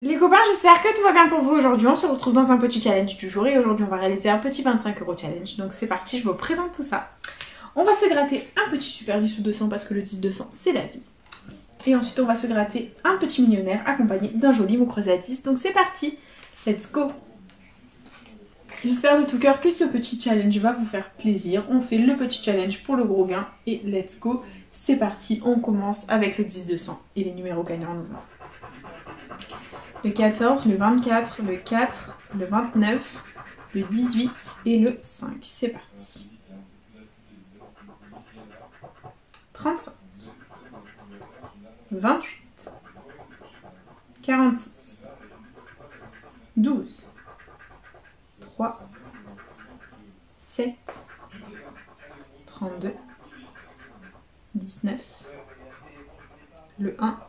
Les copains, j'espère que tout va bien pour vous aujourd'hui. On se retrouve dans un petit challenge du jour et aujourd'hui on va réaliser un petit 25€ challenge. Donc c'est parti, je vous présente tout ça. On va se gratter un petit super 10 ou 200 parce que le 10-200 c'est la vie. Et ensuite on va se gratter un petit millionnaire accompagné d'un joli mot croisé à 10. Donc c'est parti, let's go. J'espère de tout cœur que ce petit challenge va vous faire plaisir. On fait le petit challenge pour le gros gain et let's go. C'est parti, on commence avec le 10-200 et les numéros gagnants nous avons le 14, le 24, le 4, le 29, le 18 et le 5. C'est parti. 35, 28, 46, 12, 3, 7, 32, 19, le 1,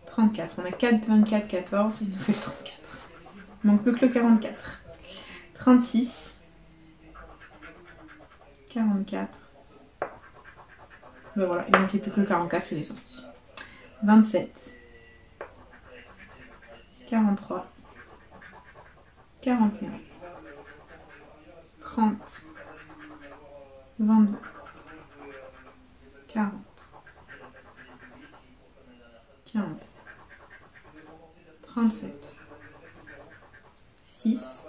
34. On a 4, 24, 14, il nous fait le 34. Il manque plus que le 44. 36, 44. Ben voilà, il manquait plus que le 44, il est sorti. 27, 43, 41, 30, 22, 40, 15, 37, 6,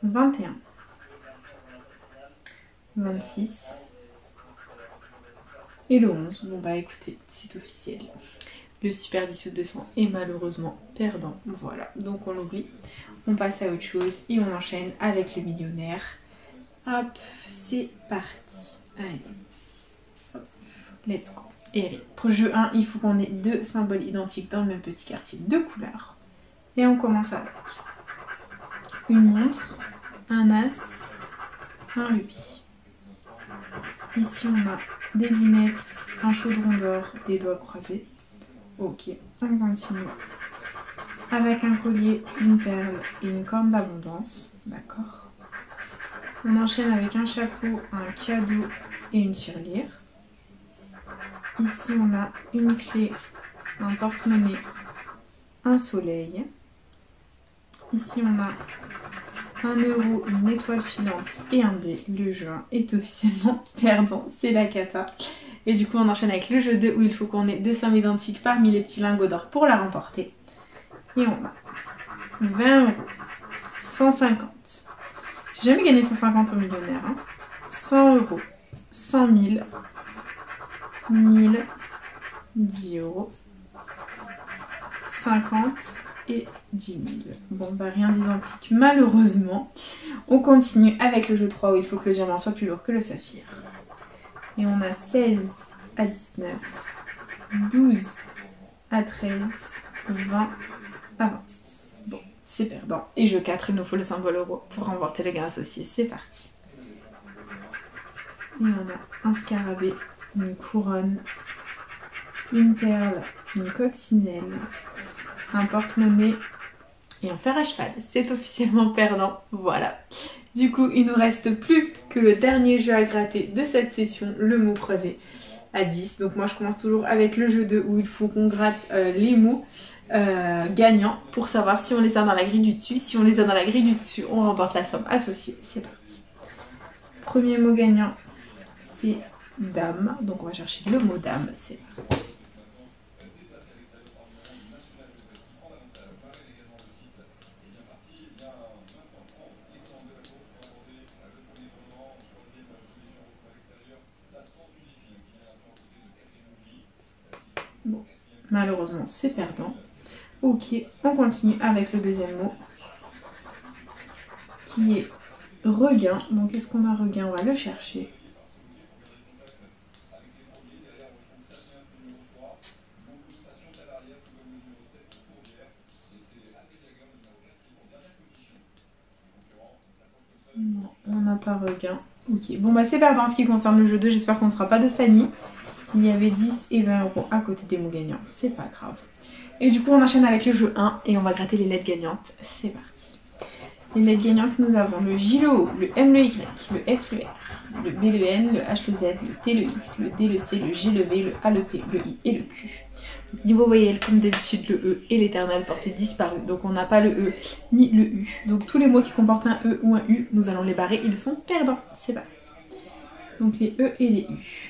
21, 26 et le 11. Bon bah écoutez, c'est officiel. Le super 10 ou 200 est malheureusement perdant. Voilà, donc on l'oublie. On passe à autre chose et on enchaîne avec le millionnaire. Hop, c'est parti. Allez, hop, let's go. Et allez, pour le jeu 1, il faut qu'on ait deux symboles identiques dans le même petit quartier, deux couleurs. Et on commence avec une montre, un as, un rubis. Ici, on a des lunettes, un chaudron d'or, des doigts croisés. Ok, on continue avec un collier, une perle et une corne d'abondance. D'accord. On enchaîne avec un chapeau, un cadeau et une tirelire. Ici, on a une clé, un porte-monnaie, un soleil. Ici, on a 1 euro, une étoile filante et un dé. Le jeu 1 est officiellement perdant, c'est la cata. Et du coup, on enchaîne avec le jeu 2 où il faut qu'on ait deux sommes identiques parmi les petits lingots d'or pour la remporter. Et on a 20 euros, 150. J'ai jamais gagné 150 au millionnaire. Hein. 100 euros, 100 000. 1000, 10 euros, 50 et 10 000. Bon bah rien d'identique malheureusement. On continue avec le jeu 3 où il faut que le diamant soit plus lourd que le saphir. Et on a 16 à 19, 12 à 13, 20 à 26. Bon, c'est perdant. Et jeu 4, il nous faut le symbole euro pour remporter le gain associé. C'est parti. Et on a un scarabée, une couronne, une perle, une coccinelle, un porte-monnaie et un fer à cheval. C'est officiellement perdant, voilà. Du coup, il nous reste plus que le dernier jeu à gratter de cette session, le mot croisé à 10. Donc moi, je commence toujours avec le jeu 2 où il faut qu'on gratte les mots gagnants pour savoir si on les a dans la grille du dessus. Si on les a dans la grille du dessus, on remporte la somme associée. C'est parti. Premier mot gagnant, c'est dame, donc on va chercher le mot dame, c'est parti. Bon, malheureusement c'est perdant. Ok, on continue avec le deuxième mot qui est regain. Donc est-ce qu'on a regain? On va le chercher. Non, on n'a pas regain. Ok, bon bah c'est perdant en ce qui concerne le jeu 2. J'espère qu'on ne fera pas de Fanny. Il y avait 10 et 20 euros à côté des mots gagnants. C'est pas grave. Et du coup, on enchaîne avec le jeu 1 et on va gratter les lettres gagnantes. C'est parti. Les lettres gagnantes, nous avons le J, le O, le M, le Y, le F, le R, le B, le N, le H, le Z, le T, le X, le D, le C, le G, le V, le A, le P, le I et le Q. Niveau voyelle, comme d'habitude, le E et l'éternel portée disparu. Donc on n'a pas le E ni le U. Donc tous les mots qui comportent un E ou un U, nous allons les barrer. Ils sont perdants. C'est parti. Donc les E et les U.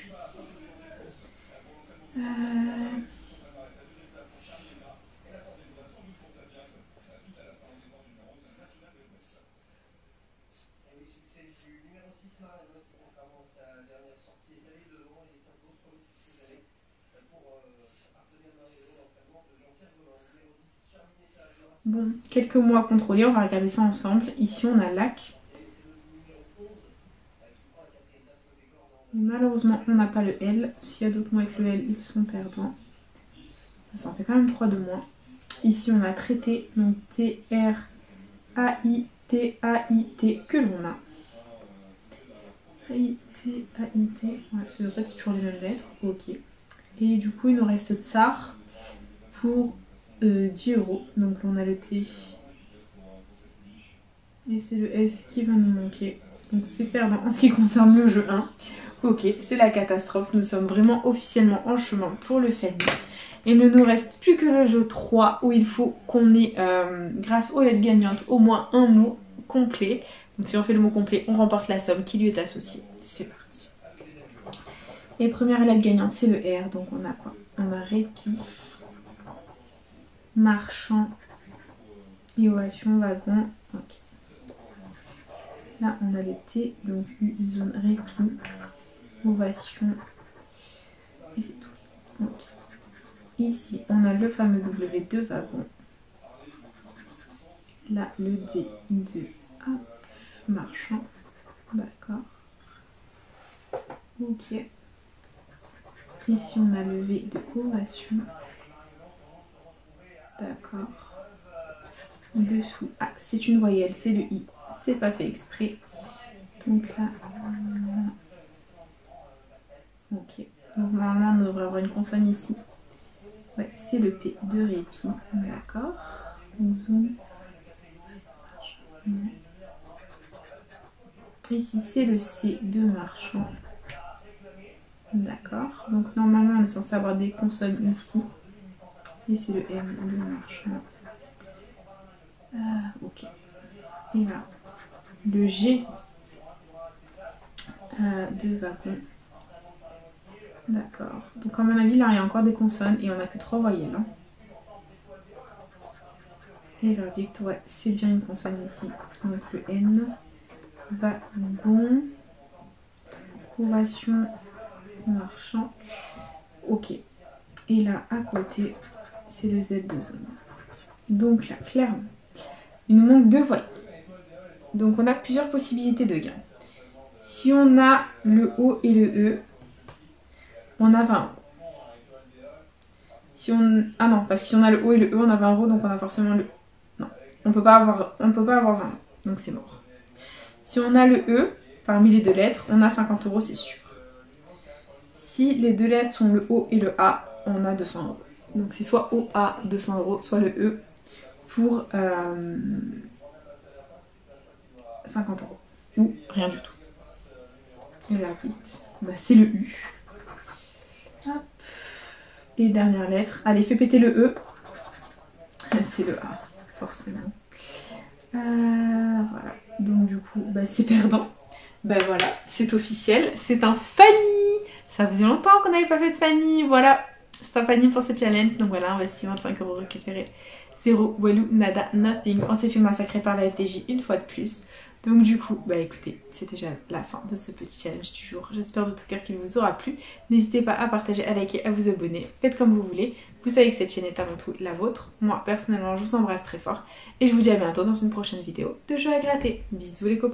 Bon, quelques mots à contrôler, on va regarder ça ensemble. Ici, on a lac. Et malheureusement, on n'a pas le L. S'il y a d'autres mots avec le L, ils sont perdants. Ça en fait quand même 3 de moins. Ici, on a traité, donc T-R-A-I-T-A-I-T que l'on a. A-I-T-A-I-T. Ouais, c'est en fait toujours les mêmes lettres. Ok. Et du coup, il nous reste tsar pour 10 €. Donc on a le T. Et c'est le S qui va nous manquer. Donc c'est perdant en ce qui concerne le jeu 1. Ok, c'est la catastrophe. Nous sommes vraiment officiellement en chemin pour le Fanny. Il ne nous reste plus que le jeu 3 où il faut qu'on ait, grâce aux lettres gagnantes, au moins un mot complet. Donc si on fait le mot complet, on remporte la somme qui lui est associée. C'est parti. Et première lettre gagnante, c'est le R. Donc on a quoi? On a répit, marchand, et ovation, wagon. Ok. Là, on a le T, donc U, zone, répit, ovation, et c'est tout. Okay. Ici, on a le fameux W de wagon. Là, le D de marchand. D'accord. Ok. Ici, on a le V de ovation. D'accord. Dessous. Ah, c'est une voyelle, c'est le I. C'est pas fait exprès. Donc là. Ok. Donc normalement, on devrait avoir une consonne ici. Ouais, c'est le P de répit. D'accord. Donc zone. Ici, c'est le C de marchand. D'accord. Donc normalement, on est censé avoir des consonnes ici. Et c'est le M de marchand. Ok. Et là, le G de wagon. D'accord. Donc à mon avis, là, il y a encore des consonnes et on n'a que 3 voyelles. Hein. Et verdict, ouais, c'est bien une consonne ici. Donc le N, wagon, ovation, marchand. Ok. Et là, à côté, c'est le Z de zone. Donc là, clairement, il nous manque 2 voyelles. Donc on a plusieurs possibilités de gain. Si on a le O et le E, on a 20 €. Si on... Ah non, parce que si on a le O et le E, on a 20 €, donc on a forcément le... Non, on peut pas avoir 20 €, donc c'est mort. Si on a le E, parmi les 2 lettres, on a 50 €, c'est sûr. Si les 2 lettres sont le O et le A, on a 200 €. Donc c'est soit OA 200 €, soit le E pour 50 €. Ou rien du tout. Et verdict, bah c'est le U. Hop. Et dernière lettre. Allez, fais péter le E. C'est le A, forcément. Voilà. Donc du coup, bah, c'est perdant. Bah voilà, c'est officiel. C'est un Fanny. Ça faisait longtemps qu'on n'avait pas fait de Fanny. Voilà, c'est un Fanny pour ce challenge. Donc voilà, investi 25 € récupéré. 0, walou, nada, nothing. On s'est fait massacrer par la FDJ une fois de plus. Donc du coup, bah écoutez, c'est déjà la fin de ce petit challenge du jour. J'espère de tout cœur qu'il vous aura plu. N'hésitez pas à partager, à liker, à vous abonner. Faites comme vous voulez. Vous savez que cette chaîne est avant tout la vôtre. Moi, personnellement, je vous embrasse très fort. Et je vous dis à bientôt dans une prochaine vidéo de jeux à gratter. Bisous les copains.